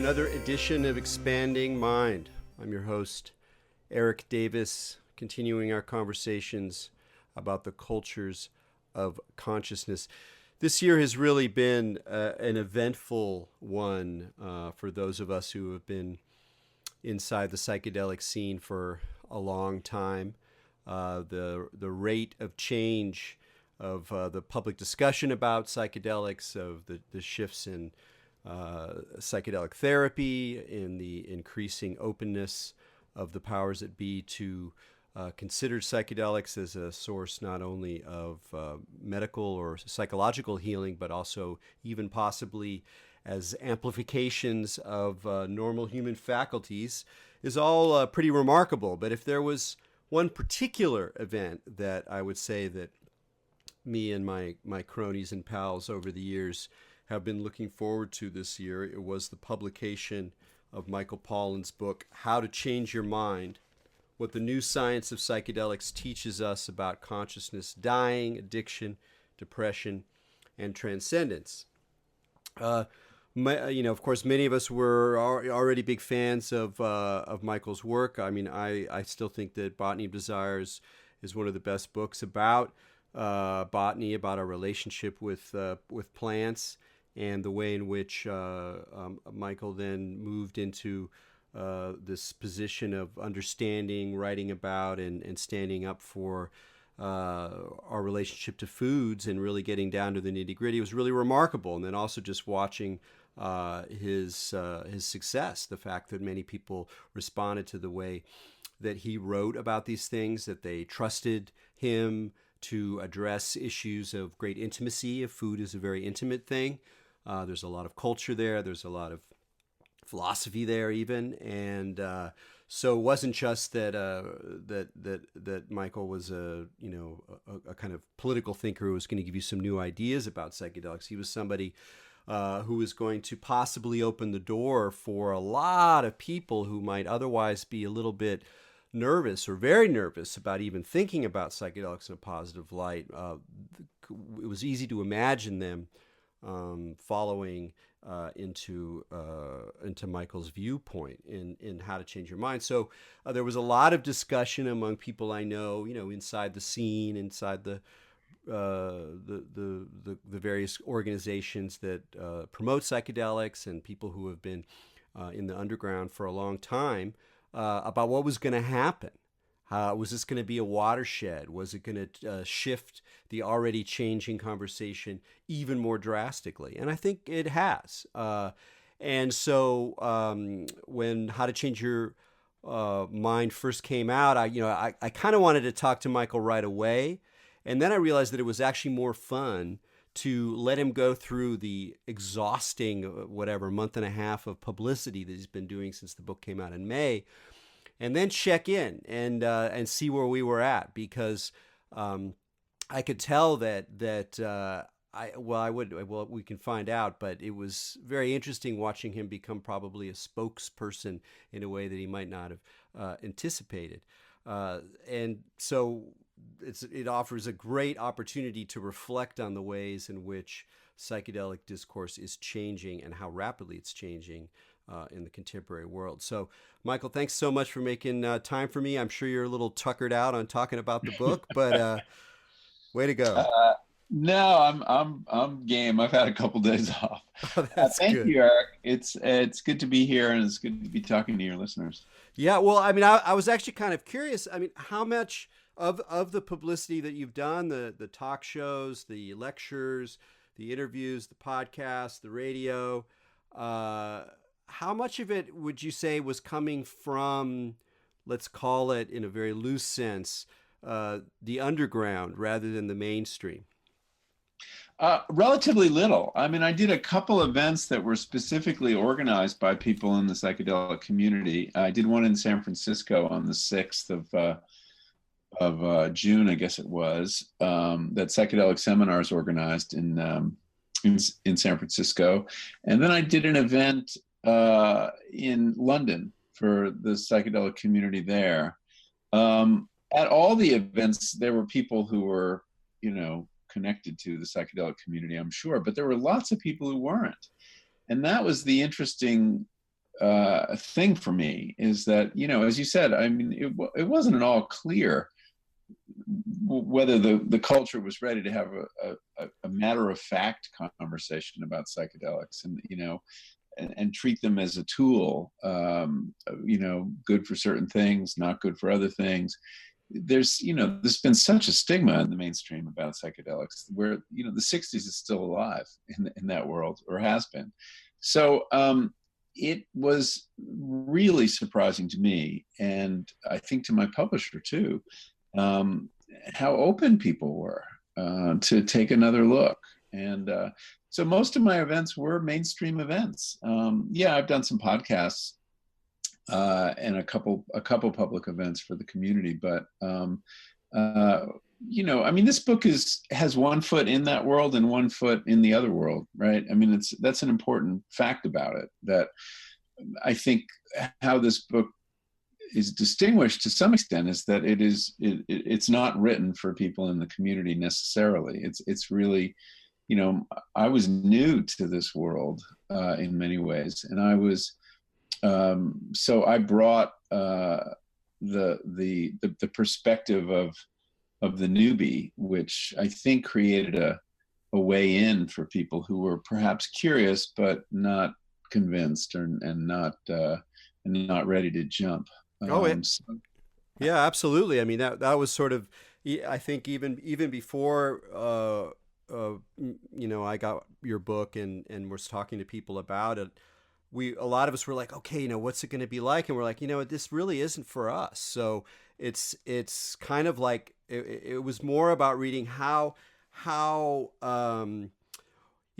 Another edition of Expanding Mind. I'm your host, Erik Davis, continuing our conversations about the cultures of consciousness. This year has really been an eventful one for those of us who have been inside the psychedelic scene for a long time. The rate of change of the public discussion about psychedelics, of the shifts in psychedelic therapy, in the increasing openness of the powers that be to consider psychedelics as a source not only of medical or psychological healing, but also even possibly as amplifications of normal human faculties, is all pretty remarkable. But if there was one particular event that I would say that me and my cronies and pals over the years have been looking forward to this year, it was the publication of Michael Pollan's book, How to Change Your Mind, What the New Science of Psychedelics Teaches Us About Consciousness, Dying, Addiction, Depression, and Transcendence. Of course, many of us were already big fans of Michael's work. I mean, I still think that Botany of Desires is one of the best books about botany, about our relationship with plants, and the way in which Michael then moved into this position of understanding, writing about, and standing up for our relationship to foods and really getting down to the nitty-gritty was really remarkable. And then also just watching his success, the fact that many people responded to the way that he wrote about these things, that they trusted him to address issues of great intimacy. If food is a very intimate thing, there's a lot of culture there. There's a lot of philosophy there, even, and so it wasn't just that Michael was a kind of political thinker who was going to give you some new ideas about psychedelics. He was somebody who was going to possibly open the door for a lot of people who might otherwise be a little bit nervous or very nervous about even thinking about psychedelics in a positive light. It was easy to imagine them following into Michael's viewpoint in How to Change Your Mind. So there was a lot of discussion among people I know, inside the scene, inside the various organizations that promote psychedelics, and people who have been in the underground for a long time, about what was going to happen. Was this going to be a watershed? Was it going to shift the already changing conversation even more drastically? And I think it has. And so when How to Change Your Mind first came out, I kind of wanted to talk to Michael right away. And then I realized that it was actually more fun to let him go through the exhausting, month and a half of publicity that he's been doing since the book came out in May, and then check in and see where we were at, because I could tell we can find out, but it was very interesting watching him become probably a spokesperson in a way that he might not have anticipated, and so it offers a great opportunity to reflect on the ways in which psychedelic discourse is changing and how rapidly it's changing in the contemporary world. So, Michael, thanks so much for making time for me. I'm sure you're a little tuckered out on talking about the book, but way to go. No, I'm game. I've had a couple days off. Oh, that's Thank good. you, Erik. It's good to be here, and it's good to be talking to your listeners. Yeah, well, I mean, I was actually kind of curious. I mean, how much of the publicity that you've done, the talk shows, the lectures, the interviews, the podcast, the radio, how much of it would you say was coming from, let's call it in a very loose sense, the underground rather than the mainstream? Relatively little. I mean, I did a couple events that were specifically organized by people in the psychedelic community. I did one in San Francisco on the 6th of June, I guess it was, that Psychedelic Seminars organized in San Francisco. And then I did an event in London for the psychedelic community there. At all the events, there were people who were, connected to the psychedelic community, I'm sure, but there were lots of people who weren't. And that was the interesting thing for me is that, as you said, I mean, it wasn't at all clear whether the culture was ready to have a matter of fact conversation about psychedelics, and treat them as a tool, good for certain things, not good for other things. There's been such a stigma in the mainstream about psychedelics, where, the 60s is still alive in that world, or has been. So it was really surprising to me, and I think to my publisher too, how open people were to take another look. And so most of my events were mainstream events. Yeah, I've done some podcasts and a couple public events for the community, but I mean, this book has one foot in that world and one foot in the other world, right? I mean, that's an important fact about it, that I think how this book is distinguished to some extent is that it's not written for people in the community necessarily. It's really, I was new to this world in many ways, and I was so I brought the perspective of the newbie, which I think created a way in for people who were perhaps curious but not convinced, and not ready to jump. Yeah, absolutely. I mean, that was sort of, I think even before I got your book and was talking to people about it, a lot of us were like, okay, what's it going to be like? And we're like, this really isn't for us. So it's kind of like it was more about reading how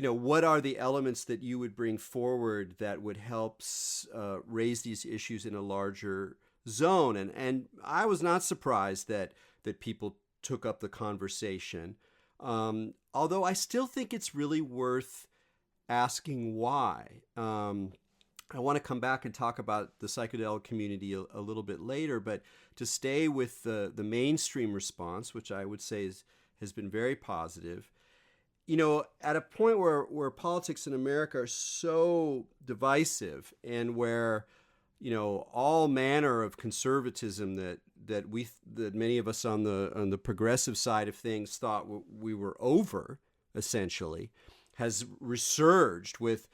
what are the elements that you would bring forward that would help raise these issues in a larger zone. And I was not surprised that people took up the conversation. Although I still think it's really worth asking why. I want to come back and talk about the psychedelic community a little bit later, but to stay with the mainstream response, which I would say has been very positive. At a point where politics in America are so divisive, and where, all manner of conservatism that many of us on the progressive side of things thought we were over, essentially, has resurged with,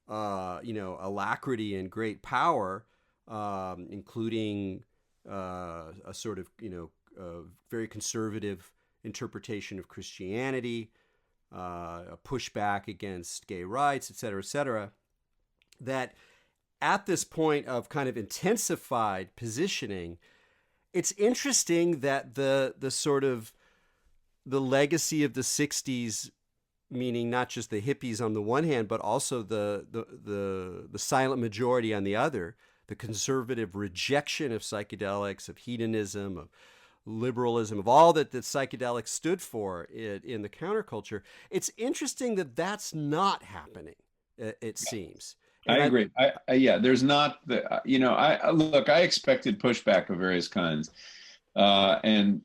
alacrity and great power, including a sort of, very conservative interpretation of Christianity, a pushback against gay rights, et cetera, that at this point of kind of intensified positioning, it's interesting that the sort of the legacy of the 60s, meaning not just the hippies on the one hand, but also the silent majority on the other, the conservative rejection of psychedelics, of hedonism, of liberalism, of all that psychedelics stood for in the counterculture. It's interesting that that's not happening, it seems. And I agree. Yeah, there's not I expected pushback of various kinds, and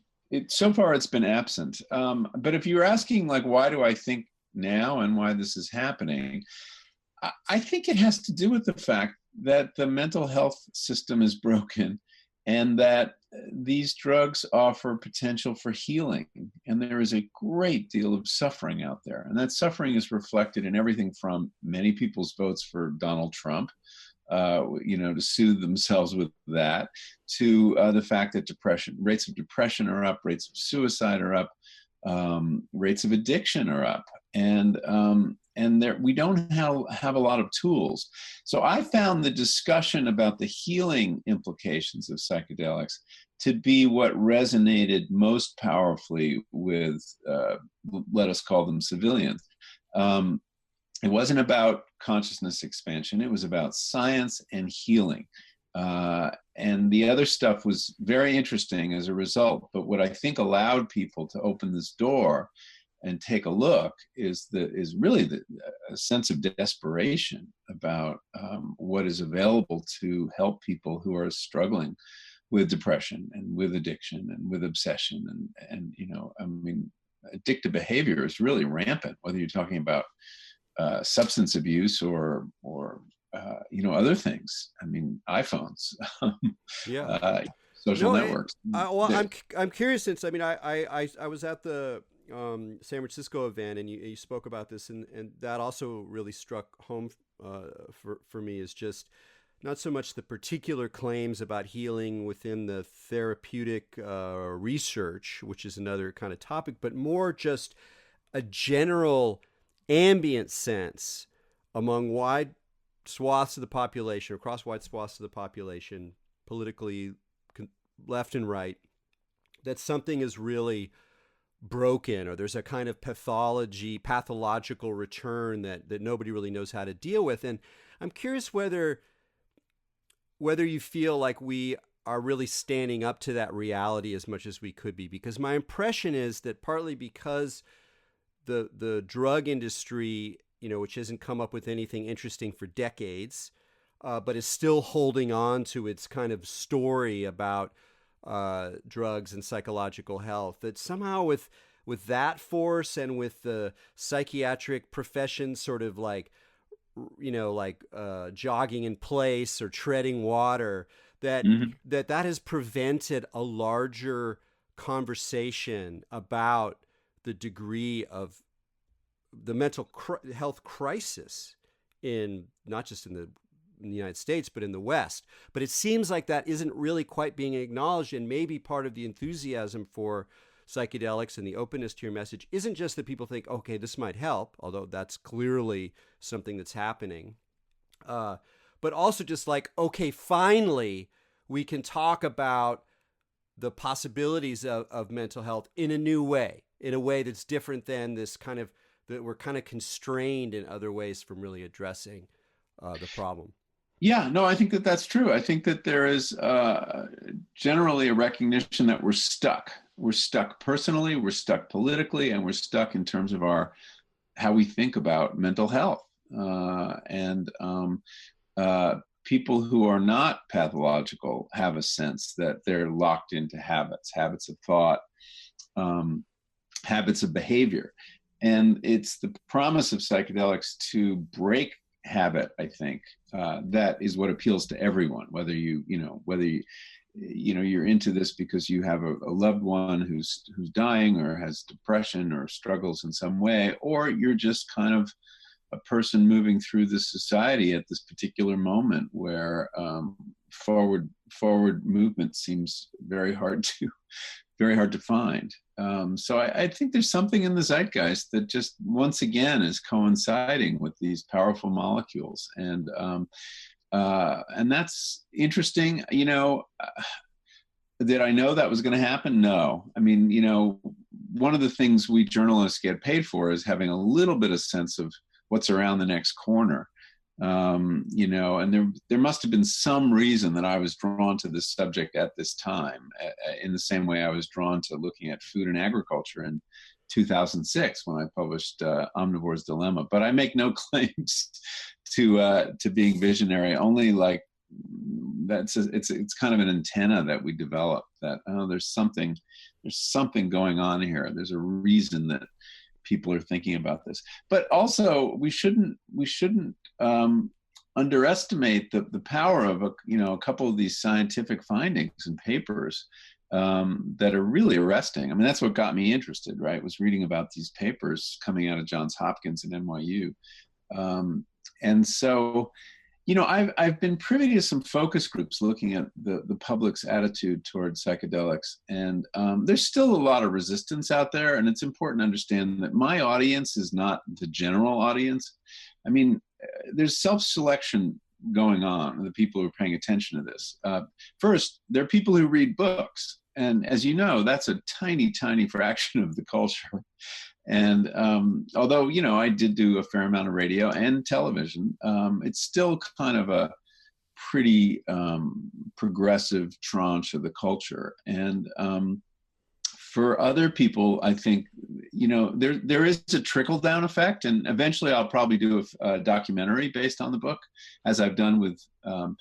so far it's been absent. But if you're asking, like, why do I think now and why this is happening, I think it has to do with the fact that the mental health system is broken, and that these drugs offer potential for healing. And there is a great deal of suffering out there. And that suffering is reflected in everything from many people's votes for Donald Trump, to soothe themselves with that, to the fact that rates of depression are up, rates of suicide are up, rates of addiction are up. And there, we don't have a lot of tools. So I found the discussion about the healing implications of psychedelics to be what resonated most powerfully with, let us call them civilians. It wasn't about consciousness expansion. It was about science and healing. And the other stuff was very interesting as a result. But what I think allowed people to open this door and take a look is really a sense of desperation about what is available to help people who are struggling with depression and with addiction and with obsession. And I mean, addictive behavior is really rampant, whether you're talking about substance abuse or other things. I mean, iPhones, Yeah. uh, social No, networks. well, I'm curious since I mean I was at the San Francisco event and you spoke about this and that also really struck home for me is just not so much the particular claims about healing within the therapeutic research, which is another kind of topic, but more just a general ambient sense among wide swaths of the population, across wide swaths of the population, politically left and right, that something is really broken or there's a kind of pathological return that nobody really knows how to deal with. And I'm curious whether you feel like we are really standing up to that reality as much as we could be, because my impression is that partly because the drug industry, which hasn't come up with anything interesting for decades, but is still holding on to its kind of story about drugs and psychological health, that somehow with that force and with the psychiatric profession sort of like jogging in place or treading water, that Mhm. that has prevented a larger conversation about the degree of the mental health crisis in not just in the United States, but in the West. But it seems like that isn't really quite being acknowledged, and maybe part of the enthusiasm for psychedelics and the openness to your message isn't just that people think, okay, this might help, although that's clearly something that's happening, but also just like, okay, finally, we can talk about the possibilities of mental health in a new way, in a way that's different than this kind of, that we're kind of constrained in other ways from really addressing the problem. Yeah, no, I think that that's true. I think that there is generally a recognition that we're stuck. We're stuck personally, we're stuck politically, and we're stuck in terms of how we think about mental health. People who are not pathological have a sense that they're locked into habits of thought, um, habits of behavior. And it's the promise of psychedelics to break habit, I think, that is what appeals to everyone, whether you're into this because you have a loved one who's dying or has depression or struggles in some way, or you're just kind of a person moving through this society at this particular moment where forward movement seems very hard to find. So I think there's something in the zeitgeist that just once again is coinciding with these powerful molecules, and that's interesting. Did I know that was going to happen? No. I mean, one of the things we journalists get paid for is having a little bit of sense of what's around the next corner. And there must have been some reason that I was drawn to this subject at this time, in the same way I was drawn to looking at food and agriculture in 2006 when I published Omnivore's Dilemma. But I make no claims to being visionary. Only like it's kind of an antenna that we develop that there's something going on here. There's a reason that people are thinking about this, but also we shouldn't underestimate the power of a couple of these scientific findings and papers that are really arresting. I mean, that's what got me interested, right? Was reading about these papers coming out of Johns Hopkins and NYU, and so. I've been privy to some focus groups looking at the public's attitude towards psychedelics, and there's still a lot of resistance out there. And it's important to understand that my audience is not the general audience. I mean, there's self-selection going on, the people who are paying attention to this. First, there are people who read books. And as you know, that's a tiny, tiny fraction of the culture. And although, I did do a fair amount of radio and television, it's still kind of a pretty progressive tranche of the culture. And for other people, I think, there is a trickle down effect. And eventually I'll probably do a documentary based on the book, as I've done with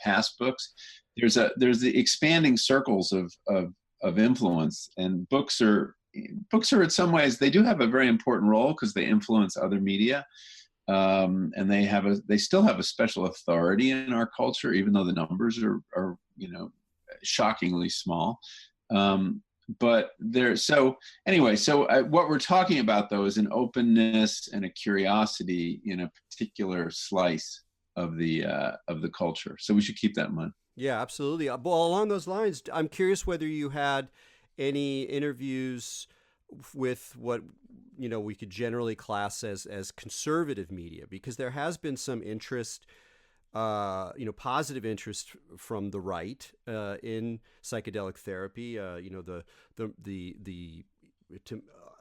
past books. There's the expanding circles of influence, and books are in some ways, they do have a very important role because they influence other media. and they still have a special authority in our culture, even though the numbers are shockingly small. But what we're talking about though is an openness and a curiosity in a particular slice of the culture. So we should keep that in mind. Yeah, absolutely. Well, along those lines, I'm curious whether you had any interviews with what we could generally class as conservative media, because there has been some interest, positive interest from the right in psychedelic therapy. The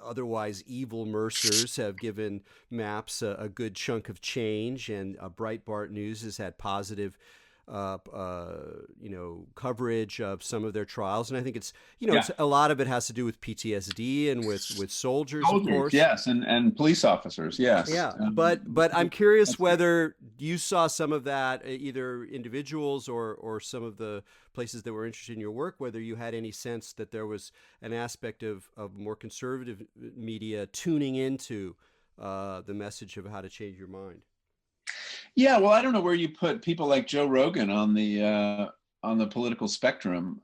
otherwise evil Mercers have given MAPS a good chunk of change, and Breitbart News has had positive coverage of some of their trials, and I think it's a lot of it has to do with PTSD and with soldiers, of course. Yes, and police officers, yes. Yeah, but I'm curious whether you saw some of that, either individuals or some of the places that were interested in your work, whether you had any sense that there was an aspect of more conservative media tuning into the message of how to change your mind. Yeah, well, I don't know where you put people like Joe Rogan on the political spectrum.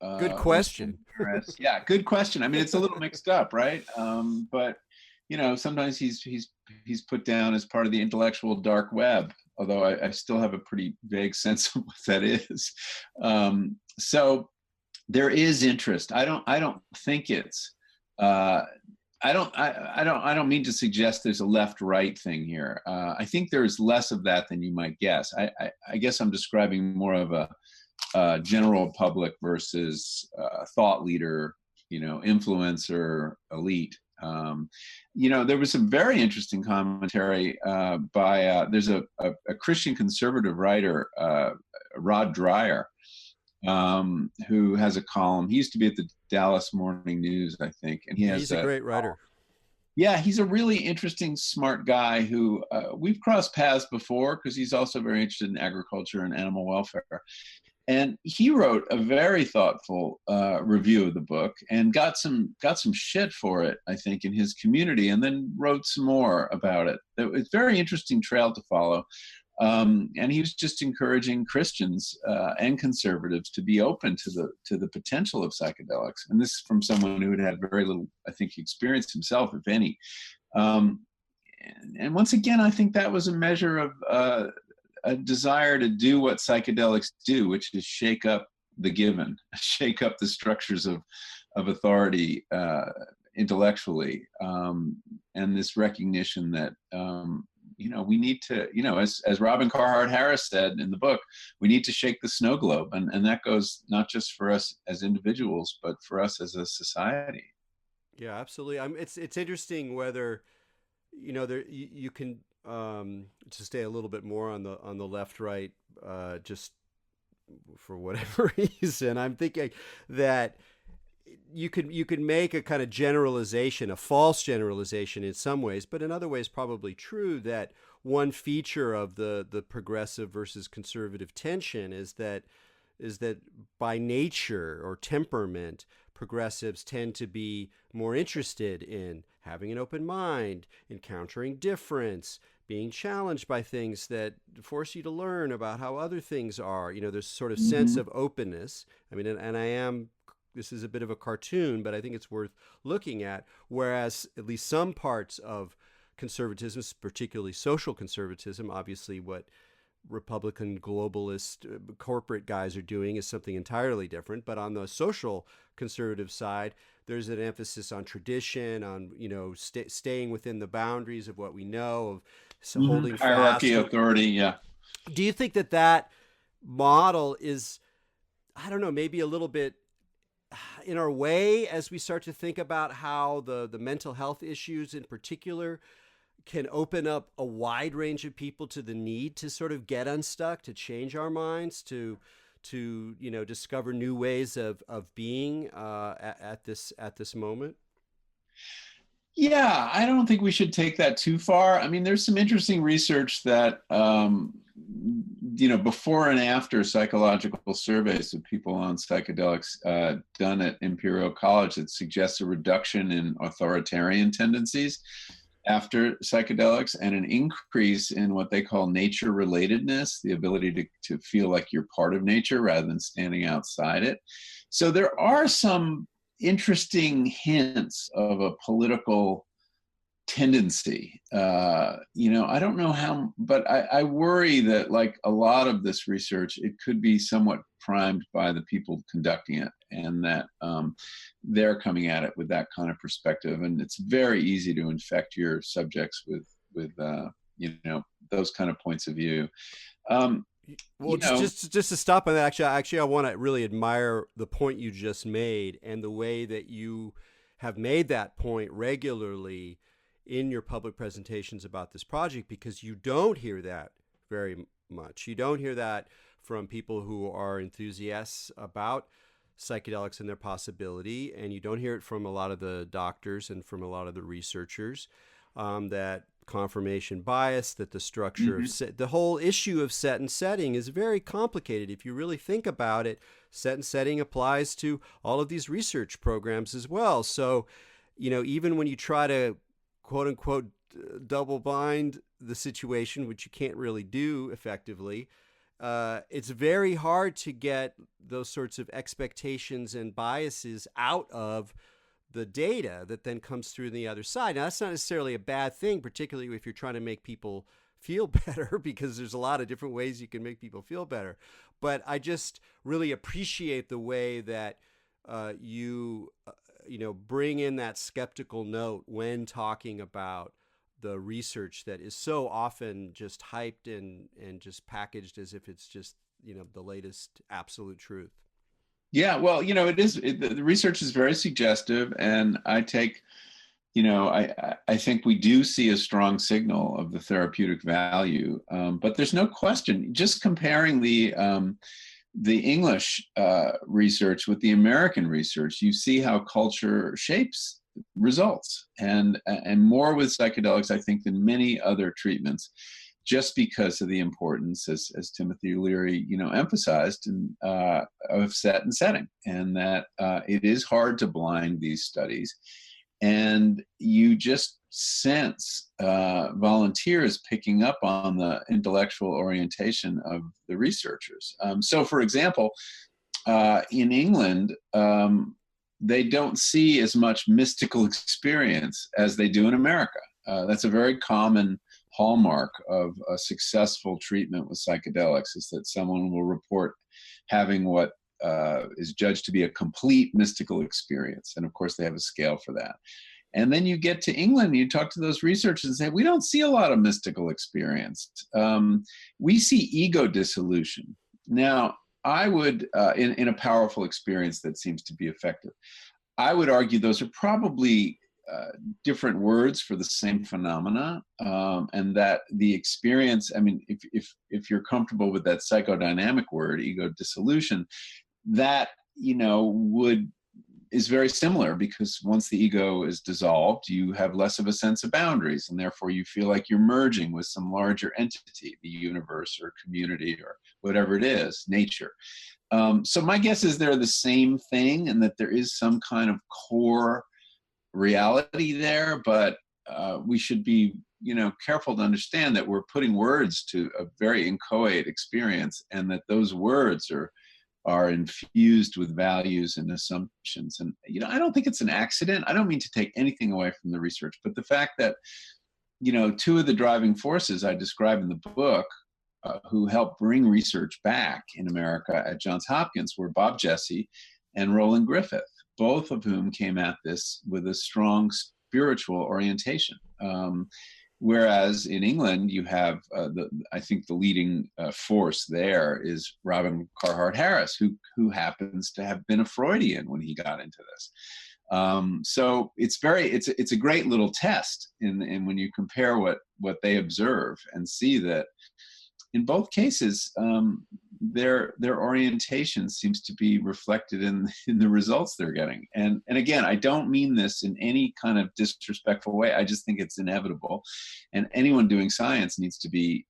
Good question. Yeah, good question. I mean, it's a little mixed up, right? But sometimes he's put down as part of the intellectual dark web, although I still have a pretty vague sense of what that is. So there is interest. I don't think it's. I don't mean to suggest there's a left-right thing here. I think there's less of that than you might guess. I guess I'm describing more of a general public versus thought leader, influencer, elite. There was some very interesting commentary by there's a Christian conservative writer, Rod Dreher, who has a column. He used to be at the Dallas Morning News, I think, and he's a great writer. Yeah, he's a really interesting, smart guy who we've crossed paths before, because he's also very interested in agriculture and animal welfare. And he wrote a very thoughtful review of the book and got some shit for it, I think, in his community, and then wrote some more about it. It's a very interesting trail to follow. And he was just encouraging Christians and conservatives to be open to the potential of psychedelics. And this is from someone who had very little, I think, experience himself, if any. And once again, I think that was a measure of a desire to do what psychedelics do, which is shake up the given, shake up the structures of authority intellectually, and this recognition that we need to, as Robin Carhart Harris said in the book, we need to shake the snow globe, and that goes not just for us as individuals, but for us as a society. Yeah, absolutely. It's interesting whether you can to stay a little bit more on the left right, just for whatever reason. I'm thinking that you could make a kind of generalization, a false generalization in some ways, but in other ways probably true, that one feature of the progressive versus conservative tension is that by nature or temperament, progressives tend to be more interested in having an open mind, encountering difference, being challenged by things that force you to learn about how other things are. There's sort of sense of openness. I mean, and this is a bit of a cartoon, but I think it's worth looking at. Whereas at least some parts of conservatism, particularly social conservatism, obviously what Republican globalist corporate guys are doing is something entirely different. But on the social conservative side, there's an emphasis on tradition, on staying within the boundaries of what we know, of holding hierarchy, fast. Authority. Yeah. Do you think that model is, I don't know, maybe a little bit in our way as we start to think about how the mental health issues in particular can open up a wide range of people to the need to sort of get unstuck, to change our minds, to discover new ways of being at this moment? Yeah, I don't think we should take that too far. I mean, there's some interesting research that before and after psychological surveys of people on psychedelics done at Imperial College that suggests a reduction in authoritarian tendencies. after psychedelics, and an increase in what they call nature relatedness, the ability to feel like you're part of nature rather than standing outside it. So there are some interesting hints of a political tendency. I don't know how, but I worry that, like a lot of this research, it could be somewhat primed by the people conducting it, and that they're coming at it with that kind of perspective, and it's very easy to infect your subjects with those kind of points of view. Um, Well, you know, just to stop on that, actually, I want to really admire the point you just made and the way that you have made that point regularly in your public presentations about this project, because you don't hear that very much. You don't hear that from people who are enthusiasts about psychedelics and their possibility, and you don't hear it from a lot of the doctors and from a lot of the researchers, that confirmation bias, that the structure of the whole issue of set and setting is very complicated. If you really think about it, set and setting applies to all of these research programs as well. So, even when you try to quote unquote double bind the situation, which you can't really do effectively, it's very hard to get those sorts of expectations and biases out of the data that then comes through the other side. Now, that's not necessarily a bad thing, particularly if you're trying to make people feel better, because there's a lot of different ways you can make people feel better. But I just really appreciate the way that you bring in that skeptical note when talking about the research that is so often just hyped and just packaged as if it's just the latest absolute truth. Yeah, well, the research is very suggestive, and I take, I think we do see a strong signal of the therapeutic value, but there's no question. Just comparing the English research with the American research, you see how culture shapes results, and more with psychedelics, I think, than many other treatments, just because of the importance, as Timothy Leary, emphasized, of set and setting, and that it is hard to blind these studies, and you just sense volunteers picking up on the intellectual orientation of the researchers. So, for example, in England, they don't see as much mystical experience as they do in America. That's a very common hallmark of a successful treatment with psychedelics, is that someone will report having what is judged to be a complete mystical experience. And of course, they have a scale for that. And then you get to England, you talk to those researchers and say, we don't see a lot of mystical experience. We see ego dissolution. Now, I would, in a powerful experience that seems to be effective, I would argue those are probably different words for the same phenomena, and that the experience, I mean, if you're comfortable with that psychodynamic word, ego dissolution, that, is very similar, because once the ego is dissolved, you have less of a sense of boundaries, and therefore you feel like you're merging with some larger entity, the universe or community or whatever it is, nature. So my guess is they're the same thing, and that there is some kind of core reality there, but we should be, careful to understand that we're putting words to a very inchoate experience, and that those words are infused with values and assumptions. And I don't think it's an accident. I don't mean to take anything away from the research, but the fact that two of the driving forces I describe in the book, who helped bring research back in America at Johns Hopkins, were Bob Jesse and Roland Griffith, both of whom came at this with a strong spiritual orientation. Whereas in England, you have, I think the leading force there is Robin Carhart Harris, who happens to have been a Freudian when he got into this. So it's a great little test in when you compare what they observe and see that in both cases, their orientation seems to be reflected in the results they're getting. And again, I don't mean this in any kind of disrespectful way. I just think it's inevitable. And anyone doing science needs to be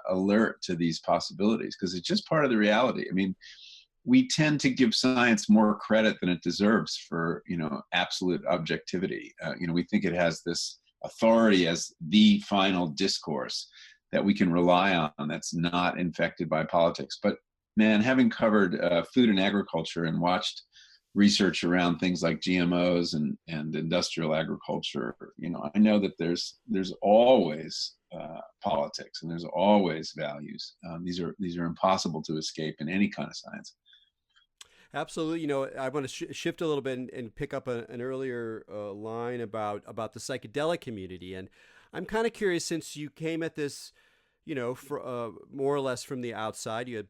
alert to these possibilities, because it's just part of the reality. I mean, we tend to give science more credit than it deserves for, absolute objectivity. We think it has this authority as the final discourse that we can rely on that's not infected by politics. But man, having covered food and agriculture and watched research around things like GMOs and industrial agriculture, I know that there's always politics and there's always values. These are impossible to escape in any kind of science. Absolutely. I want to shift a little bit and pick up an earlier line about the psychedelic community. And I'm kind of curious, since you came at this, for more or less from the outside. You had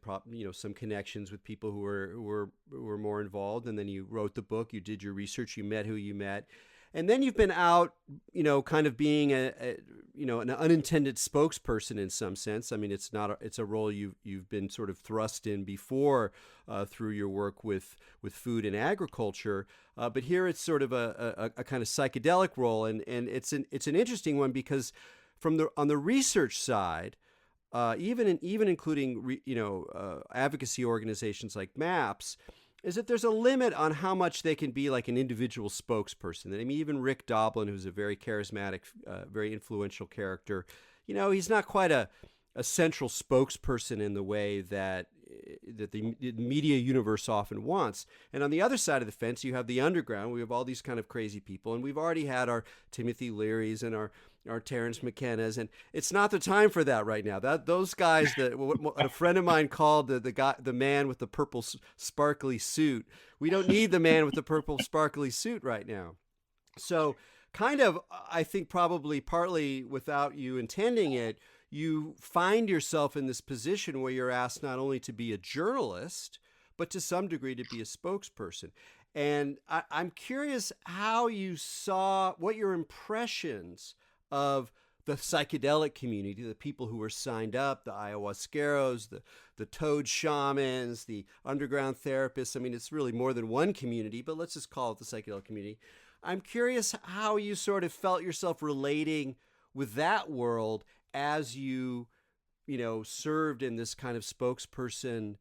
some connections with people who were more involved, and then you wrote the book. You did your research. You met who you met. And then you've been out, kind of being an unintended spokesperson in some sense. I mean, it's a role you've been sort of thrust in before through your work with food and agriculture. But here it's sort of a kind of psychedelic role, and it's an interesting one because on the research side, even including advocacy organizations like MAPS, is that there's a limit on how much they can be like an individual spokesperson. I mean, even Rick Doblin, who's a very charismatic, very influential character, he's not quite a central spokesperson in the way that the media universe often wants. And on the other side of the fence, you have the underground. We have all these kind of crazy people, and we've already had our Timothy Learys and our Terrence McKenna's, and it's not the time for that right now. Those guys, that what a friend of mine called the man with the purple sparkly suit. We don't need the man with the purple sparkly suit right now. So, kind of, I think probably partly without you intending it, you find yourself in this position where you're asked not only to be a journalist, but to some degree to be a spokesperson. And I'm curious how you saw, what your impressions of the psychedelic community, the people who were signed up, the ayahuasqueros, the toad shamans, the underground therapists. I mean, it's really more than one community, but let's just call it the psychedelic community. I'm curious how you sort of felt yourself relating with that world as you served in this kind of spokesperson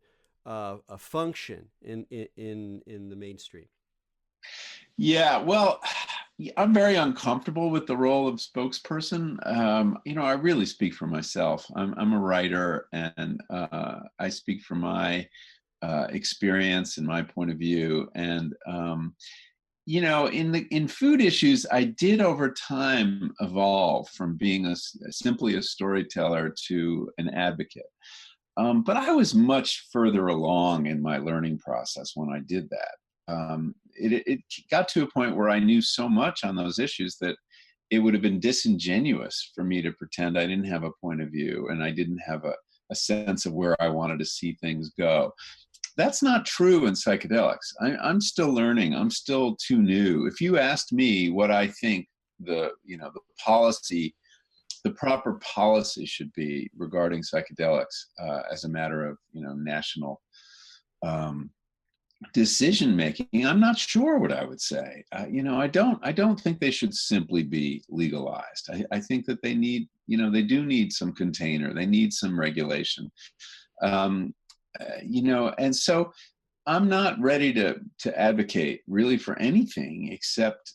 a function in the mainstream. Yeah, well, I'm very uncomfortable with the role of spokesperson. I really speak for myself. I'm a writer, and I speak from my experience and my point of view. And in food issues, I did over time evolve from being simply a storyteller to an advocate. But I was much further along in my learning process when I did that. It got to a point where I knew so much on those issues that it would have been disingenuous for me to pretend I didn't have a point of view and I didn't have a sense of where I wanted to see things go. That's not true in psychedelics. I'm still learning. I'm still too new. If you asked me what I think the proper policy should be regarding psychedelics as a matter of national decision making, I'm not sure what I would say. I don't think they should simply be legalized. I think that they need, they do need some container. They need some regulation. And so I'm not ready to advocate really for anything except,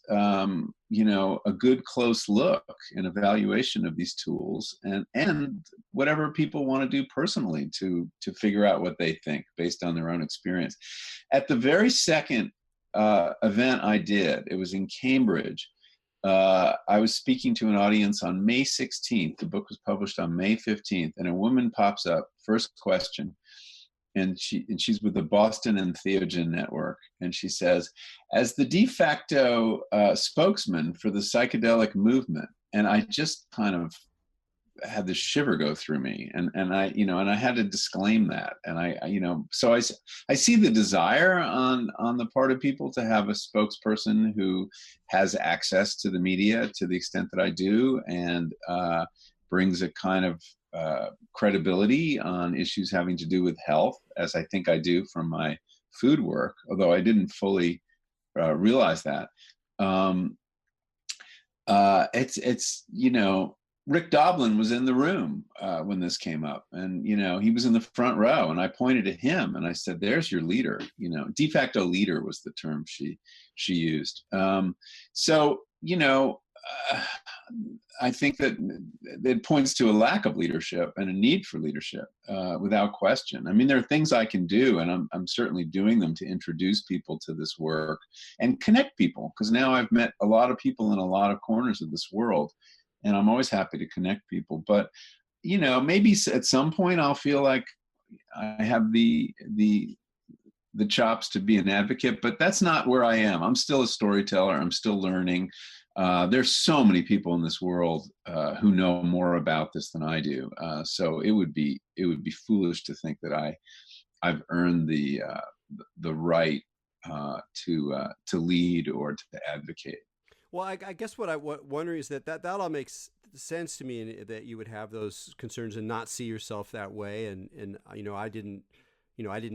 a good close look and evaluation of these tools and whatever people want to do personally to figure out what they think based on their own experience. At the very second event I did, it was in Cambridge. I was speaking to an audience on May 16th. The book was published on May 15th, and a woman pops up, first question. And she's with the Boston Entheogen Network. And she says, as the de facto spokesman for the psychedelic movement, and I just kind of had this shiver go through me. And I had to disclaim that. And so I see the desire on the part of people to have a spokesperson who has access to the media to the extent that I do, and brings a kind of credibility on issues having to do with health, as I think I do from my food work, although I didn't fully realize that. Rick Doblin was in the room when this came up, and he was in the front row, and I pointed at him and I said, "There's your leader." De facto leader was the term she used. uh, I think that it points to a lack of leadership and a need for leadership, without question. I mean, there are things I can do, and I'm certainly doing them to introduce people to this work and connect people, because now I've met a lot of people in a lot of corners of this world, and I'm always happy to connect people. But maybe at some point I'll feel like I have the chops to be an advocate, but that's not where I am. I'm still a storyteller. I'm still learning. There's so many people in this world who know more about this than I do. So it would be foolish to think that I've earned the right to lead or to advocate. Well, I guess what I'm wondering is that all makes sense to me, and that you would have those concerns and not see yourself that way. And I didn't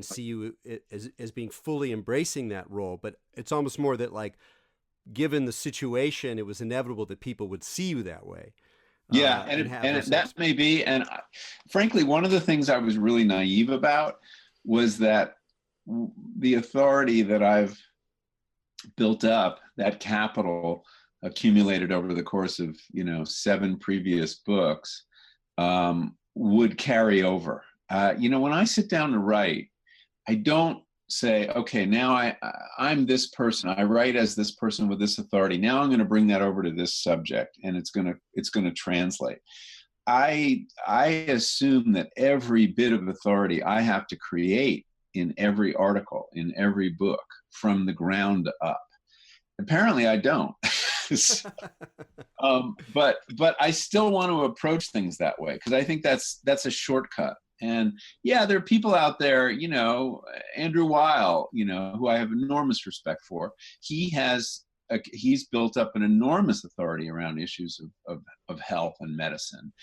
see you as being fully embracing that role, but it's almost more that, like, given the situation, it was inevitable that people would see you that way. Yeah, that may be. And frankly, one of the things I was really naive about was that the authority that I've built up, that capital accumulated over the course of 7 previous books, would carry over. When I sit down to write, I don't say, okay, now I'm this person. I write as this person with this authority. Now I'm going to bring that over to this subject, and it's going to translate. I assume that every bit of authority I have to create in every article, in every book, from the ground up. Apparently, I don't. But I still want to approach things that way, because I think that's a shortcut. And yeah, there are people out there, Andrew Weil, who I have enormous respect for. He's built up an enormous authority around issues of health and medicine.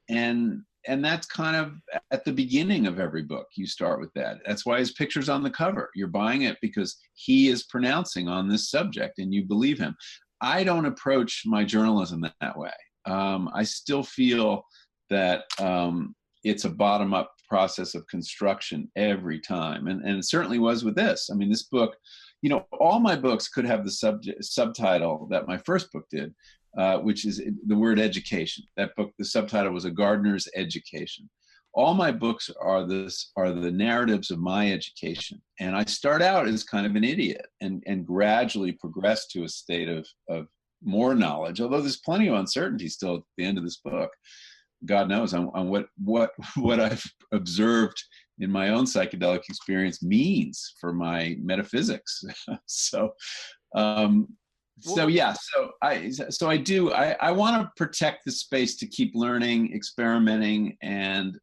And that's kind of at the beginning of every book. You start with that. That's why his picture's on the cover. You're buying it because he is pronouncing on this subject and you believe him. I don't approach my journalism that way. I still feel that it's a bottom-up process of construction every time. And it certainly was with this. I mean, this book, all my books could have the subtitle that my first book did, which is the word education. That book, the subtitle was A Gardener's Education. All my books are the narratives of my education. And I start out as kind of an idiot and gradually progress to a state of more knowledge, although there's plenty of uncertainty still at the end of this book. God knows on what I've observed in my own psychedelic experience means for my metaphysics. So I want to protect the space to keep learning, experimenting, and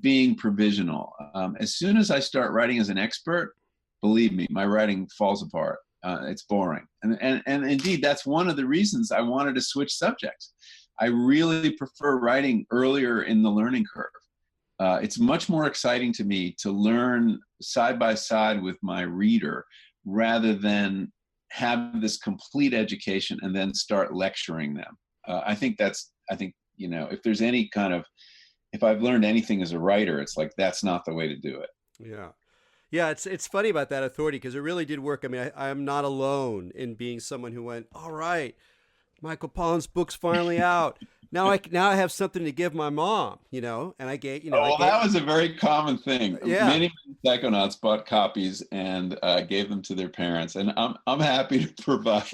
being provisional. As soon as I start writing as an expert, believe me, my writing falls apart. It's boring, and indeed that's one of the reasons I wanted to switch subjects. I really prefer writing earlier in the learning curve. It's much more exciting to me to learn side by side with my reader rather than have this complete education and then start lecturing them. I think if there's any kind of, if I've learned anything as a writer, it's like, that's not the way to do it. Yeah. Yeah, it's funny about that authority, because it really did work. I mean, I'm not alone in being someone who went, all right, Michael Pollan's book's finally out. Now I have something to give my mom, and I gave, that was a very common thing. Yeah. Many psychonauts bought copies and gave them to their parents, and I'm happy to provide.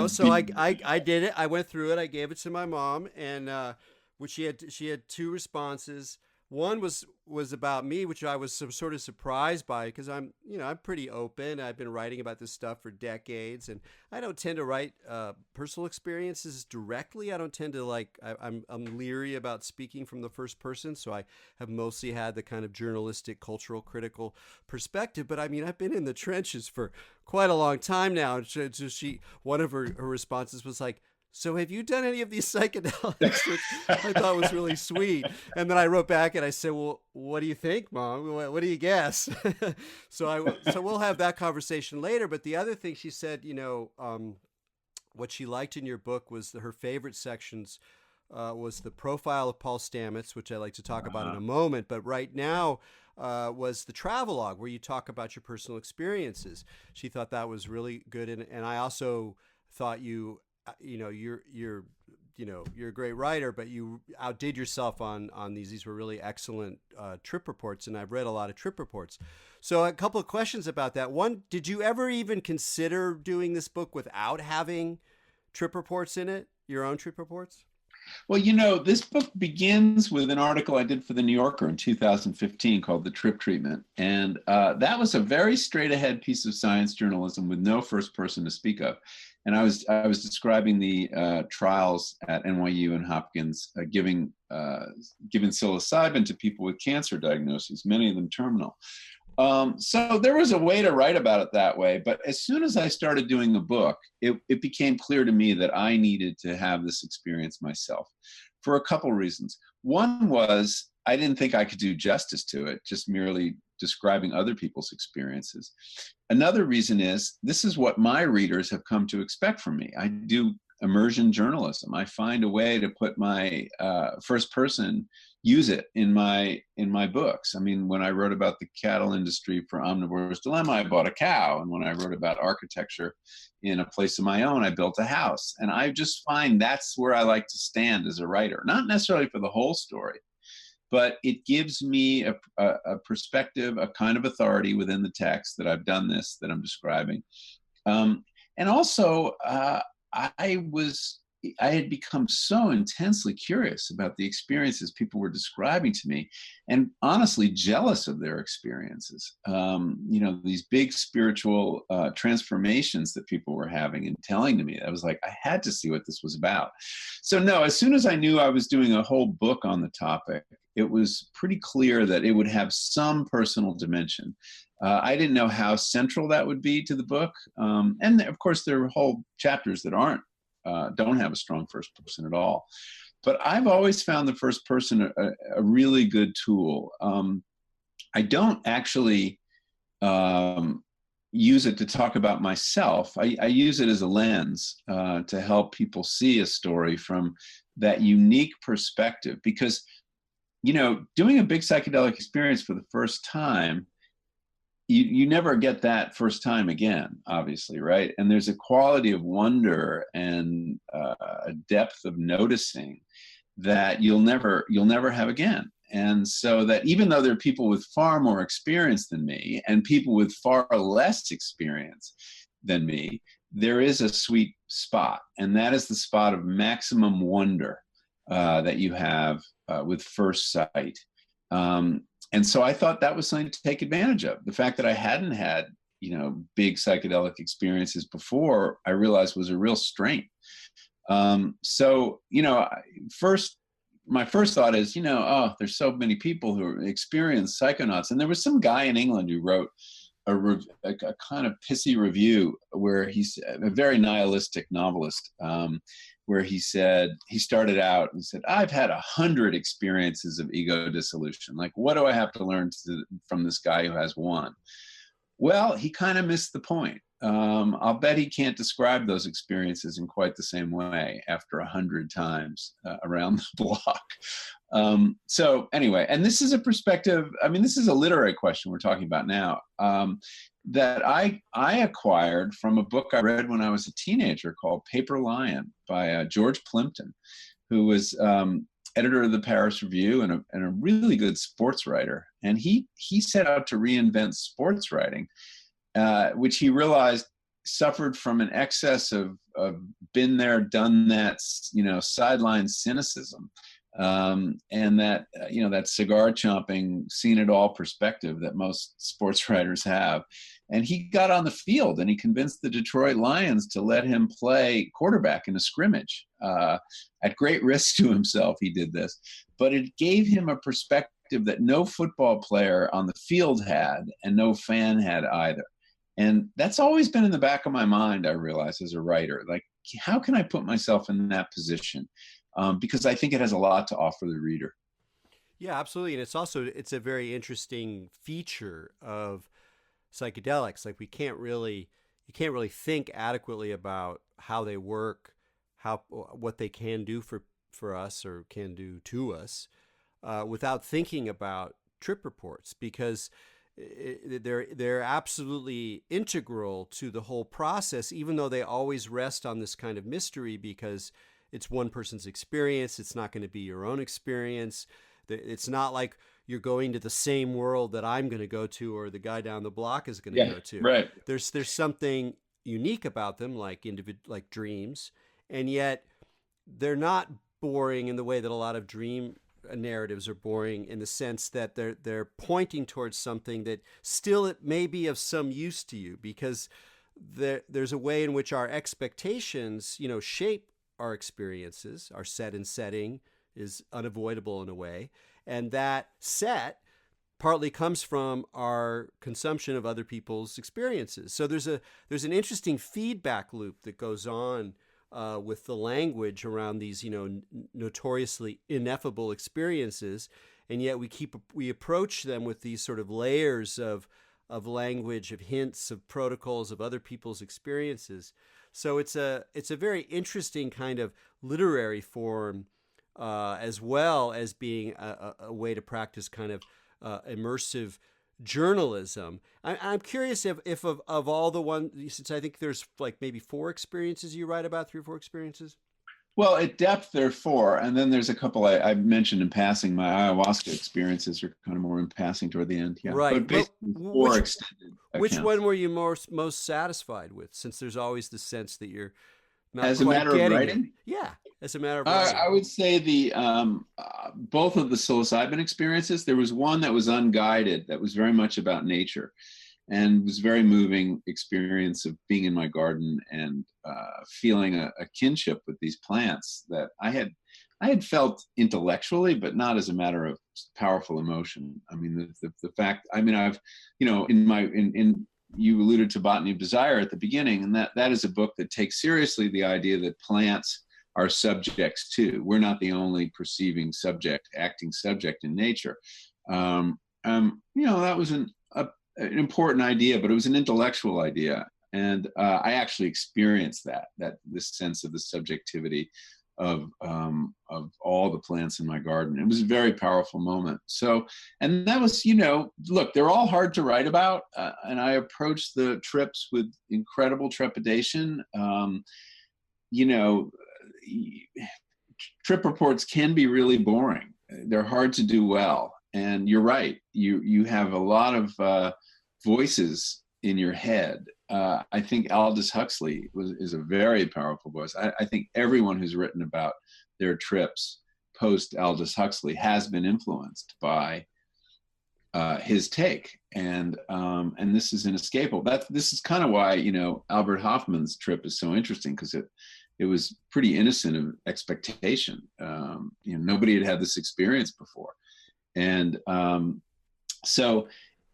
So I did it. I went through it. I gave it to my mom, and which she had 2 responses. One was about me, which I was sort of surprised by, because I'm pretty open. I've been writing about this stuff for decades, and I don't tend to write personal experiences directly. I don't tend to I'm leery about speaking from the first person, so I have mostly had the kind of journalistic, cultural, critical perspective. But I mean, I've been in the trenches for quite a long time now. And so one of her responses was like, so have you done any of these psychedelics? Which I thought was really sweet. And then I wrote back and I said, well, what do you think, Mom? What do you guess? So we'll have that conversation later. But the other thing she said, what she liked in your book was her favorite sections was the profile of Paul Stamets, which I like to talk about in a moment. But right now was the travelogue, where you talk about your personal experiences. She thought that was really good. And I also thought you you're a great writer, but you outdid yourself on these. These were really excellent trip reports, and I've read a lot of trip reports. So a couple of questions about that. One, did you ever even consider doing this book without having trip reports in it, your own trip reports? Well, this book begins with an article I did for the New Yorker in 2015 called The Trip Treatment. And that was a very straight ahead piece of science journalism with no first person to speak of. And I was describing the trials at NYU and Hopkins giving psilocybin to people with cancer diagnoses, many of them terminal. So there was a way to write about it that way. But as soon as I started doing the book, it became clear to me that I needed to have this experience myself for a couple reasons. One was I didn't think I could do justice to it, just merely describing other people's experiences. Another reason is this is what my readers have come to expect from me. I do immersion journalism. I find a way to put my first person, use it in my books. I mean, when I wrote about the cattle industry for Omnivore's Dilemma, I bought a cow. And when I wrote about architecture in A Place of My Own, I built a house. And I just find that's where I like to stand as a writer, not necessarily for the whole story, but it gives me a perspective, a kind of authority within the text that I've done this, that I'm describing. And also, I had become so intensely curious about the experiences people were describing to me, and honestly jealous of their experiences. These big spiritual transformations that people were having and telling to me. I was like, I had to see what this was about. So no, as soon as I knew I was doing a whole book on the topic, it was pretty clear that it would have some personal dimension. I didn't know how central that would be to the book. And of course, there are whole chapters that don't have a strong first person at all. But I've always found the first person a really good tool. I don't actually use it to talk about myself. I use it as a lens to help people see a story from that unique perspective. Because, doing a big psychedelic experience for the first time, you never get that first time again, obviously, right? And there's a quality of wonder and a depth of noticing that you'll never have again. And so that even though there are people with far more experience than me and people with far less experience than me, there is a sweet spot, and that is the spot of maximum wonder that you have with first sight. And so I thought that was something to take advantage of. The fact that I hadn't had, big psychedelic experiences before, I realized was a real strength. My first thought is, there's so many people who experience psychonauts. And there was some guy in England who wrote a kind of pissy review where he's a very nihilistic novelist, where he said, he started out and said, I've had 100 experiences of ego dissolution. Like, what do I have to learn from this guy who has one? Well, he kind of missed the point. I'll bet he can't describe those experiences in quite the same way after 100 times around the block. So anyway, and this is a perspective, this is a literary question we're talking about now, that I acquired from a book I read when I was a teenager called Paper Lion by George Plimpton, who was editor of the Paris Review and a really good sports writer. And he set out to reinvent sports writing, which he realized suffered from an excess of been there, done that, sideline cynicism. And that, that cigar chomping, seen it all perspective that most sports writers have. And he got on the field and he convinced the Detroit Lions to let him play quarterback in a scrimmage. At great risk to himself, he did this. But it gave him a perspective that no football player on the field had and no fan had either. And that's always been in the back of my mind, I realize, as a writer. Like, how can I put myself in that position? Because I think it has a lot to offer the reader. Yeah, absolutely. And it's a very interesting feature of psychedelics. Like, you can't really think adequately about how they work, what they can do for us or can do to us, without thinking about trip reports, because they're absolutely integral to the whole process, even though they always rest on this kind of mystery because it's one person's experience. It's not going to be your own experience. It's not like you're going to the same world that I'm going to go to or the guy down the block is going to Yeah, go to. right. There's something unique about them, like like dreams, and yet they're not boring in the way that a lot of dream narratives are boring, in the sense that they're pointing towards something that still it may be of some use to you, because there's a way in which our expectations, shape our experiences. Our set and setting is unavoidable in a way, and that set partly comes from our consumption of other people's experiences. So there's an interesting feedback loop that goes on with the language around these, notoriously ineffable experiences, and yet we approach them with these sort of layers of language, of hints, of protocols, of other people's experiences. So it's a very interesting kind of literary form, as well as being a way to practice kind of immersive journalism. I'm curious if of all the ones, since I think there's like maybe 4 experiences you write about, 3 or 4 experiences. Well, at depth, there are 4. And then there's a couple I mentioned in passing. My ayahuasca experiences are kind of more in passing toward the end. Yeah. Right. But basically, 4 extended which accounts. one were you most satisfied with, since there's always the sense that you're not As a quite matter of getting writing? it? Yeah, as a matter of writing. I would say the both of the psilocybin experiences. There was one that was unguided, that was very much about nature, and was very moving experience of being in my garden and feeling a kinship with these plants that I had felt intellectually, but not as a matter of powerful emotion. I mean, the fact. I mean, I've, in you alluded to Botany of Desire at the beginning, and that is a book that takes seriously the idea that plants are subjects too. We're not the only perceiving subject, acting subject in nature. That was an important idea, but it was an intellectual idea, and I actually experienced that this sense of the subjectivity of all the plants in my garden. It was a very powerful moment. So, and that was, look, they're all hard to write about, and I approached the trips with incredible trepidation. Trip reports can be really boring. They're hard to do well, and you're right. You have a lot of voices in your head. I think Aldous Huxley is a very powerful voice. I think everyone who's written about their trips post Aldous Huxley has been influenced by his take, and this is inescapable. This is kind of why Albert Hoffman's trip is so interesting, because it was pretty innocent of expectation. Nobody had this experience before, and so.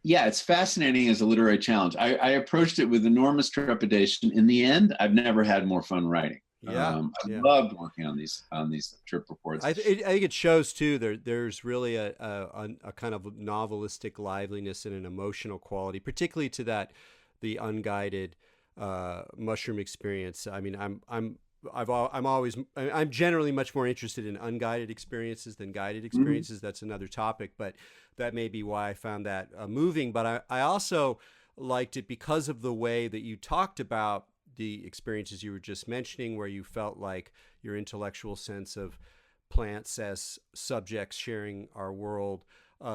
Yeah, it's fascinating as a literary challenge. I approached it with enormous trepidation. In the end, I've never had more fun writing. I loved working on these trip reports. I think it shows too. There's really a kind of novelistic liveliness and an emotional quality, particularly to the unguided mushroom experience. I mean, I'm generally much more interested in unguided experiences than guided experiences. Mm-hmm. That's another topic, but that may be why I found that moving. But I also liked it because of the way that you talked about the experiences you were just mentioning, where you felt like your intellectual sense of plants as subjects sharing our world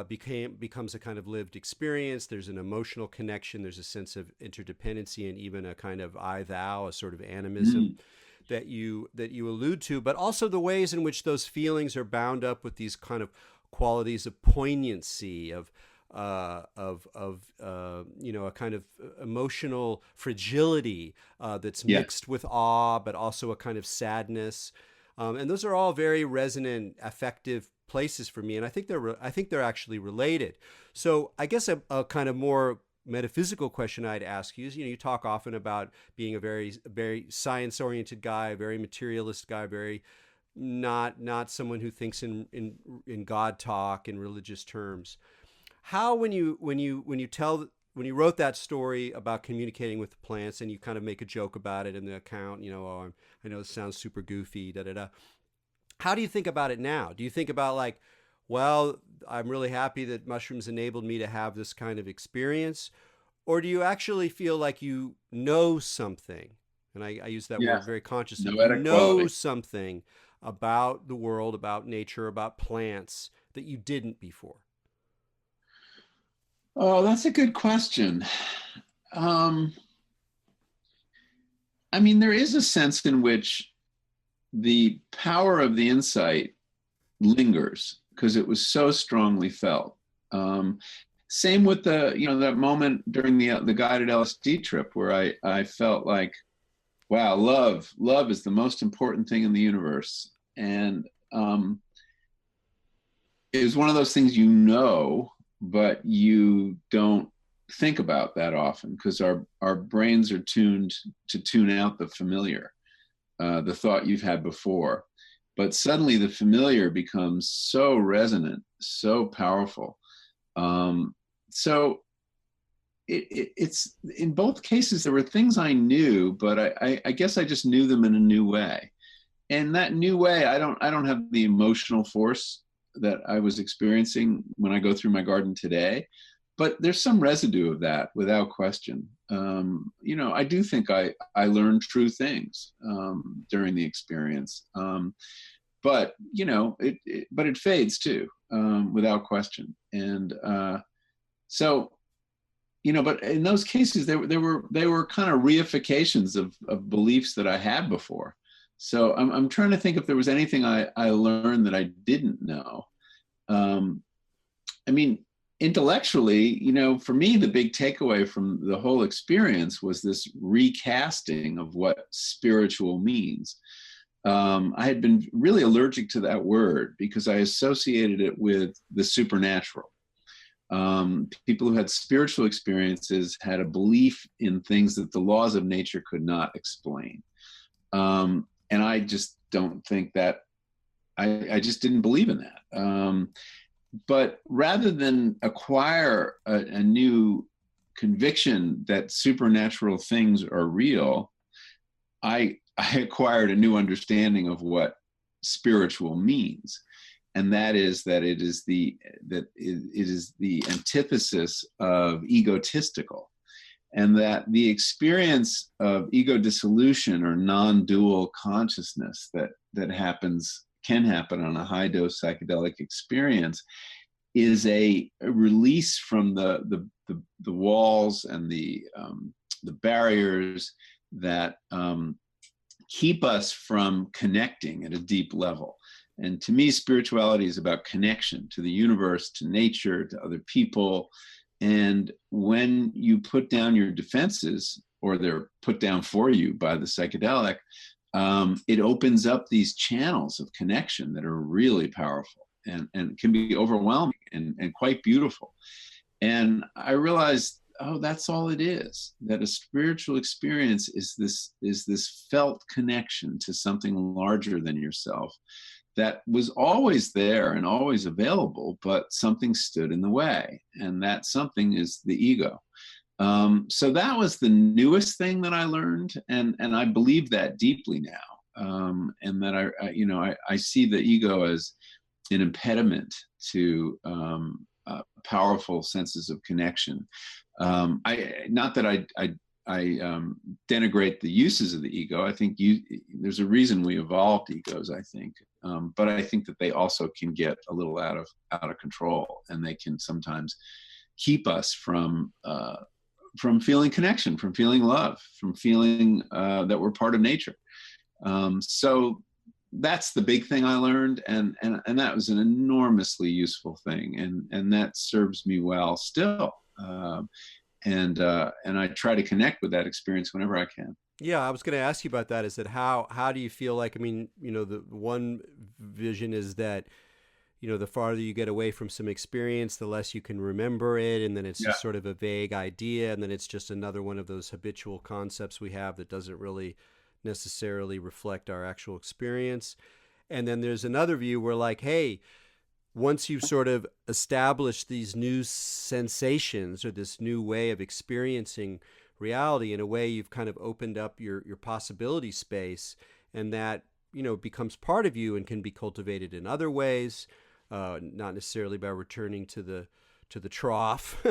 becomes a kind of lived experience. There's an emotional connection. There's a sense of interdependency, and even a kind of I thou, a sort of animism. Mm-hmm. that you allude to, but also the ways in which those feelings are bound up with these kind of qualities of poignancy, of a kind of emotional fragility that's mixed with awe, but also a kind of sadness, and those are all very resonant, affective places for me, and I think they're actually related. So I guess a kind of more metaphysical question I'd ask you is, you talk often about being a very, very science-oriented guy, a very materialist guy, very not someone who thinks in God talk in religious terms. How when you wrote that story about communicating with the plants, and you kind of make a joke about it in the account, I know this sounds super goofy, da da da. How do you think about it now? Do you think about like, well, I'm really happy that mushrooms enabled me to have this kind of experience? Or do you actually feel like you know something? And I use that Yeah, word very consciously. You noetic know quality. something about the world, about nature, about plants that you didn't before. Oh, that's a good question. Um, I mean, there is a sense in which the power of the insight lingers because it was so strongly felt. Um, Same with that moment during the guided LSD trip where I felt like, wow, love is the most important thing in the universe, and it was one of those things but you don't think about that often because our brains are tuned to tune out the familiar, the thought you've had before. But suddenly the familiar becomes so resonant, so powerful. Um, so it's in both cases, there were things I knew, but I guess I just knew them in a new way. And that new way, I don't have the emotional force that I was experiencing when I go through my garden today, but there's some residue of that without question. I do think I learned true things during the experience, but but it fades too, without question. And so but in those cases, they were kind of reifications of beliefs that I had before. So I'm trying to think if there was anything I learned that I didn't know. Um, I mean, intellectually, for me, the big takeaway from the whole experience was this recasting of what spiritual means. I had been really allergic to that word because I associated it with the supernatural. People who had spiritual experiences had a belief in things that the laws of nature could not explain. And I just don't think that, I just didn't believe in that. But rather than acquire a new conviction that supernatural things are real, I acquired a new understanding of what spiritual means, and that is that it is the antithesis of egotistical, and that the experience of ego dissolution or non-dual consciousness that can happen on a high dose psychedelic experience is a release from the walls and the barriers that keep us from connecting at a deep level. And to me, spirituality is about connection to the universe, to nature, to other people. And when you put down your defenses, or they're put down for you by the psychedelic, it opens up these channels of connection that are really powerful and can be overwhelming and quite beautiful. And I realized, oh, that's all it is. That a spiritual experience is this felt connection to something larger than yourself that was always there and always available, but something stood in the way, and that something is the ego. So that was the newest thing that I learned, and I believe that deeply now, and that I see the ego as an impediment to powerful senses of connection. Not that I denigrate the uses of the ego. I think there's a reason we evolved egos, I think, but I think that they also can get a little out of control, and they can sometimes keep us from feeling connection, from feeling love, from feeling that we're part of nature. So that's the big thing I learned, and that was an enormously useful thing, and that serves me well still. And I try to connect with that experience whenever I can. Yeah, I was going to ask you about that. Is that how do you feel like? I mean, the one vision is that the farther you get away from some experience, the less you can remember it, and then it's Yeah. just sort of a vague idea, and then it's just another one of those habitual concepts we have that doesn't really necessarily reflect our actual experience. And then there's another view where, like, hey, once you've sort of established these new sensations or this new way of experiencing reality, in a way you've kind of opened up your possibility space, and that becomes part of you and can be cultivated in other ways. not necessarily by returning to the trough.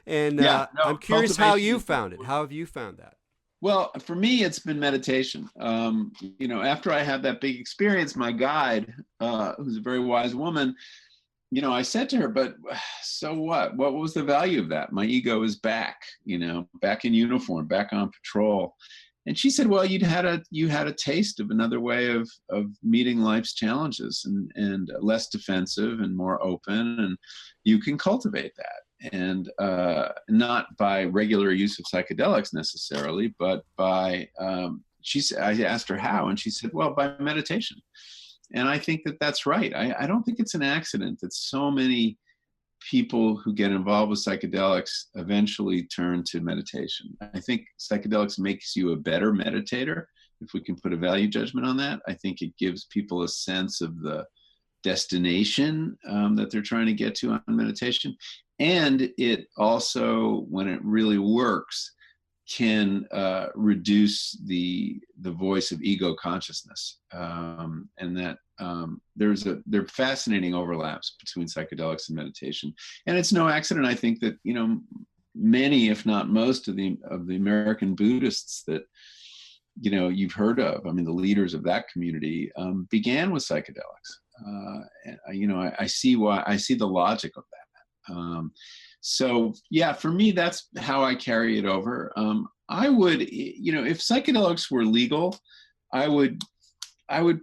And Yeah, I'm no, curious how cultivation you is found it. How have you found that? well, for me, it's been meditation. After I had that big experience, my guide, who's a very wise woman, I said to her, but so what? What was the value of that? My ego is back, back in uniform, back on patrol. And she said, well, you had a taste of another way of meeting life's challenges, and less defensive and more open, and you can cultivate that. And not by regular use of psychedelics necessarily, but by I asked her how, and she said, well, by meditation. And I think that that's right. I don't think it's an accident that so many people who get involved with psychedelics eventually turn to meditation. I think psychedelics makes you a better meditator, if we can put a value judgment on that. I think it gives people a sense of the destination that they're trying to get to on meditation. And it also, when it really works, can reduce the voice of ego consciousness, and that there are fascinating overlaps between psychedelics and meditation. And it's no accident, I think, that many, if not most, of the American Buddhists that you've heard of, I mean, the leaders of that community began with psychedelics. I see the logic of that. So yeah, for me, that's how I carry it over. I would, if psychedelics were legal, I would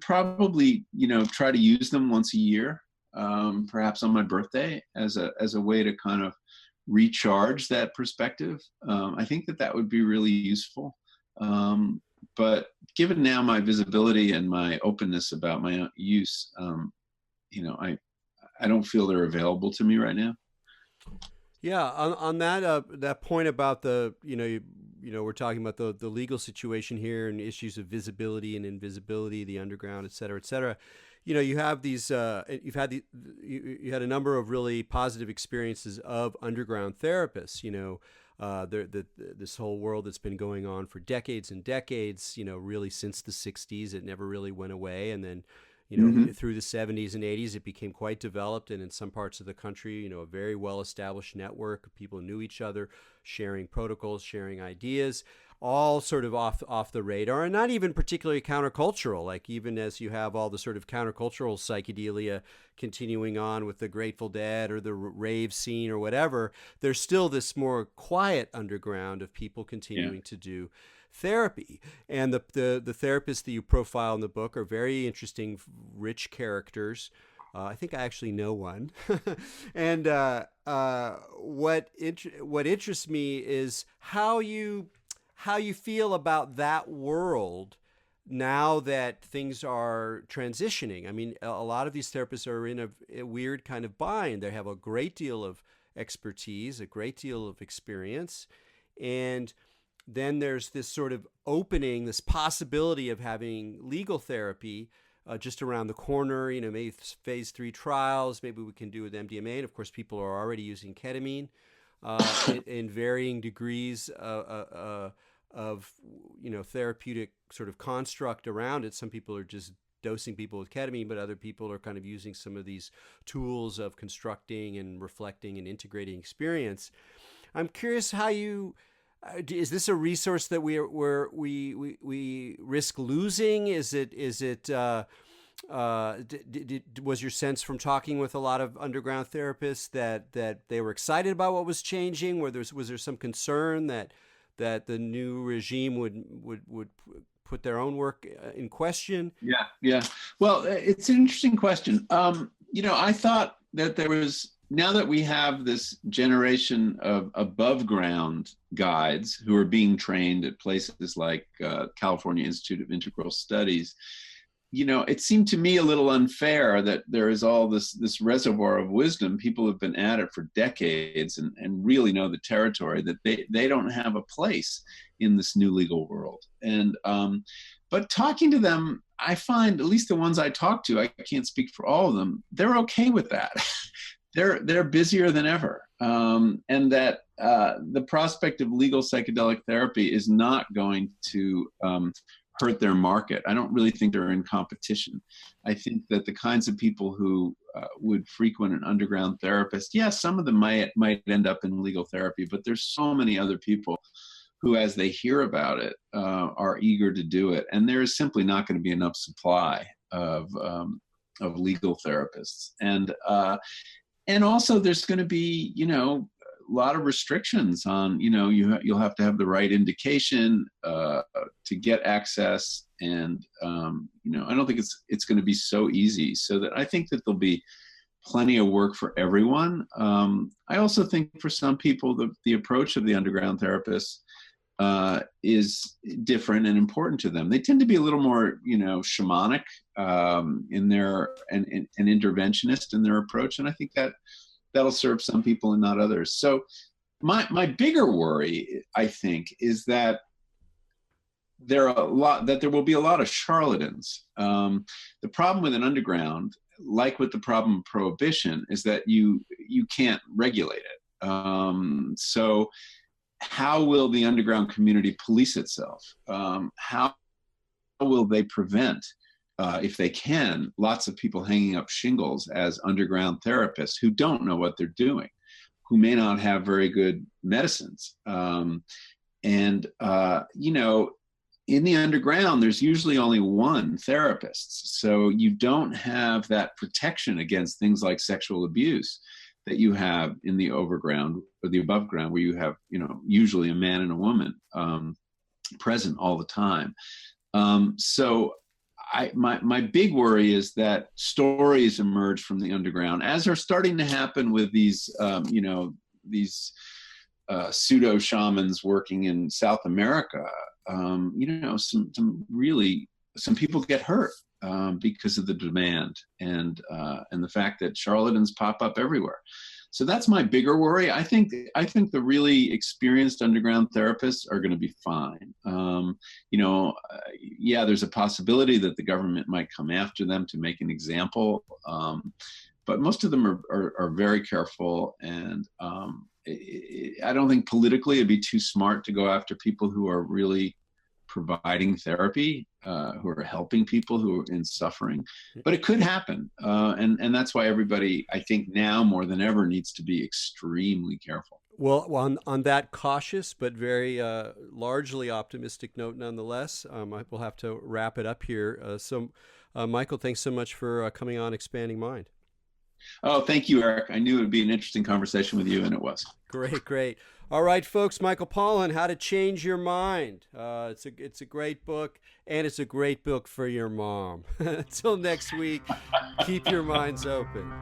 probably, try to use them once a year, perhaps on my birthday, as a way to kind of recharge that perspective. I think that would be really useful. But given now my visibility and my openness about my own use, I don't feel they're available to me right now. Yeah, on that point about the we're talking about the legal situation here and issues of visibility and invisibility, the underground, et cetera, et cetera. You have these you had a number of really positive experiences of underground therapists. This whole world that's been going on for decades and decades. Really since the '60s, it never really went away, and then through the 70s and 80s, it became quite developed. And in some parts of the country, a very well-established network of people knew each other, sharing protocols, sharing ideas, all sort of off the radar, and not even particularly countercultural. Like, even as you have all the sort of countercultural psychedelia continuing on with the Grateful Dead or the rave scene or whatever, there's still this more quiet underground of people continuing to do therapy. And the therapists that you profile in the book are very interesting, rich characters. I think I actually know one. And what interests me is how you feel about that world now that things are transitioning. I mean, a lot of these therapists are in a weird kind of bind. They have a great deal of expertise, a great deal of experience, and then there's this sort of opening, this possibility of having legal therapy just around the corner. Maybe phase 3 trials, maybe we can do with MDMA. And of course, people are already using ketamine in varying degrees of therapeutic sort of construct around it. Some people are just dosing people with ketamine, but other people are kind of using some of these tools of constructing and reflecting and integrating experience. I'm curious how you... is this a resource that we risk losing? Was your sense from talking with a lot of underground therapists that they were excited about what was changing? Was there some concern that the new regime would put their own work in question? Yeah. Well, it's an interesting question. I thought that there was, now that we have this generation of above ground guides who are being trained at places like California Institute of Integral Studies, it seemed to me a little unfair that there is all this reservoir of wisdom. People have been at it for decades and really know the territory, that they don't have a place in this new legal world. And but talking to them, I find, at least the ones I talk to, I can't speak for all of them, they're okay with that. They're busier than ever, and that the prospect of legal psychedelic therapy is not going to hurt their market. I don't really think they're in competition. I think that the kinds of people who would frequent an underground therapist, yes, some of them might end up in legal therapy, but there's so many other people who, as they hear about it, are eager to do it. And there is simply not going to be enough supply of legal therapists. And also there's going to be, a lot of restrictions on, you'll have to have the right indication to get access. And, I don't think it's going to be so easy. So that I think that there'll be plenty of work for everyone. I also think for some people, the approach of the underground therapists is different and important to them. They tend to be a little more, shamanic in their and interventionist in their approach. And I think that'll serve some people and not others. So my bigger worry, I think, is that there will be a lot of charlatans. The problem with an underground, like with the problem of prohibition, is that you can't regulate it. So how will the underground community police itself? How will they prevent, if they can, lots of people hanging up shingles as underground therapists who don't know what they're doing, who may not have very good medicines? In the underground, there's usually only one therapist. So you don't have that protection against things like sexual abuse that you have in the overground or the above ground, where you have, usually a man and a woman present all the time. So my big worry is that stories emerge from the underground, as are starting to happen with these, these pseudo shamans working in South America. Some people get hurt because of the demand and the fact that charlatans pop up everywhere. So that's my bigger worry. I think the really experienced underground therapists are going to be fine. There's a possibility that the government might come after them to make an example, but most of them are very careful. And I don't think politically it'd be too smart to go after people who are really providing therapy, who are helping people who are in suffering, but it could happen. And that's why everybody, I think now more than ever, needs to be extremely careful. Well, on that cautious but very largely optimistic note, nonetheless, we'll have to wrap it up here. So, Michael, thanks so much for coming on Expanding Mind. Oh, thank you, Eric. I knew it would be an interesting conversation with you, and it was. Great. All right, folks, Michael Pollan, How to Change Your Mind. It's a great book, and it's a great book for your mom. Until next week, keep your minds open.